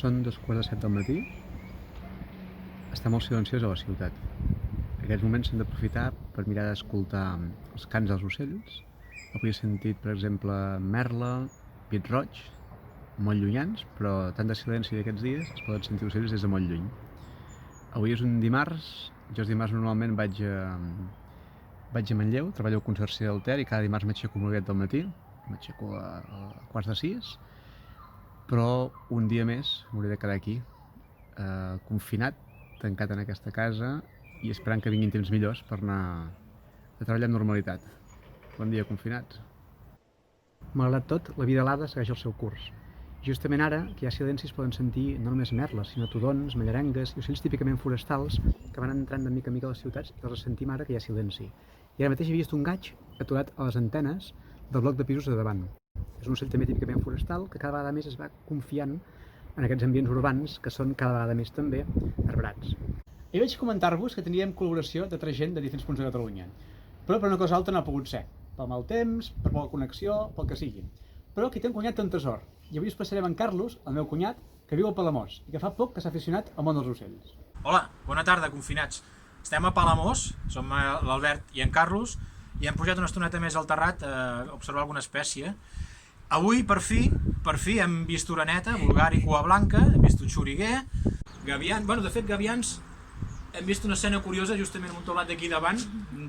Són 2:45 del matí. Està molt silenciós a la ciutat. Aquests moments s'han d'aprofitar per mirar d'escoltar els cants dels ocells. Avui he sentit, per exemple, merla, pit-roig, molt llunyans, però tant de silenci d'aquests dies es poden sentir ocells des de molt lluny. Avui és un dimarts. Jo els dimarts normalment vaig a Manlleu, treballo al Consorci del Ter i cada dimarts m'aixeco molt aviat del matí. M'aixeco a 5:15, però un dia més m'hauré de quedar aquí, confinat, tancat en aquesta casa i esperant que vinguin temps millors per anar a treballar amb normalitat. Bon dia, confinats. Malgrat tot, la vida alada segueix el seu curs. Justament ara, que hi ha silenci, es poden sentir no només merles, sinó tudons, mallarengues i ocells típicament forestals que van entrant de mica en mica a les ciutats i els sentim ara que hi ha silenci. I ara mateix he vist un gaig aturat a les antenes del bloc de pisos de davant. És un ocell també típicament forestal que cada vegada més es va confiant en aquests ambients urbans que són cada vegada més també arbrats. I vaig comentar-vos que teníem col·laboració de 3 gent de diferents punts de Catalunya, però per una cosa altra no ha pogut ser, pel mal temps, per poca connexió, pel que sigui. Però aquí té un cunyat té un tresor, i avui us passarem en Carlos, el meu cunyat, que viu a Palamós i que fa poc que s'ha aficionat al món dels ocells. Hola, bona tarda, confinats. Estem a Palamós, som l'Albert i en Carlos, i hem pujat una estoneta més al terrat a observar alguna espècie. Avui, per fi, hem vist oreneta, vulgari cua blanca, hem vist un xoriguer, gavians... Bueno, de fet, gavians, hem vist una escena curiosa justament en un taulat d'aquí davant,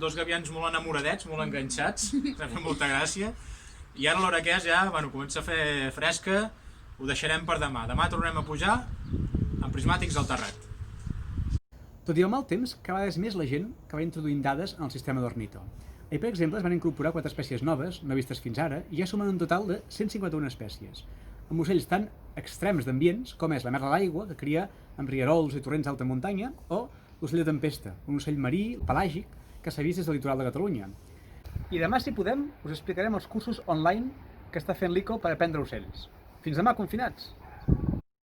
2 gavians molt enamoradets, molt enganxats, m'ha fet molta gràcia, i ara l'hora que és ja, bueno, comença a fer fresca, ho deixarem per demà. Demà tornarem a pujar amb prismàtics al terrat. Tot i el mal temps, cada vegada és més la gent que va introduint dades en el sistema d'Ornito. Ahir, per exemple, es van incorporar 4 espècies noves, no vistes fins ara, i ja sumen un total de 151 espècies, amb ocells tan extrems d'ambients com és la merla a l'aigua, que cria en rierols i torrents d'alta muntanya, o l'ocell de tempesta, un ocell marí, pelàgic, que s'ha vist des del litoral de Catalunya. I demà, si podem, us explicarem els cursos online que està fent l'ICO per aprendre ocells. Fins demà, confinats!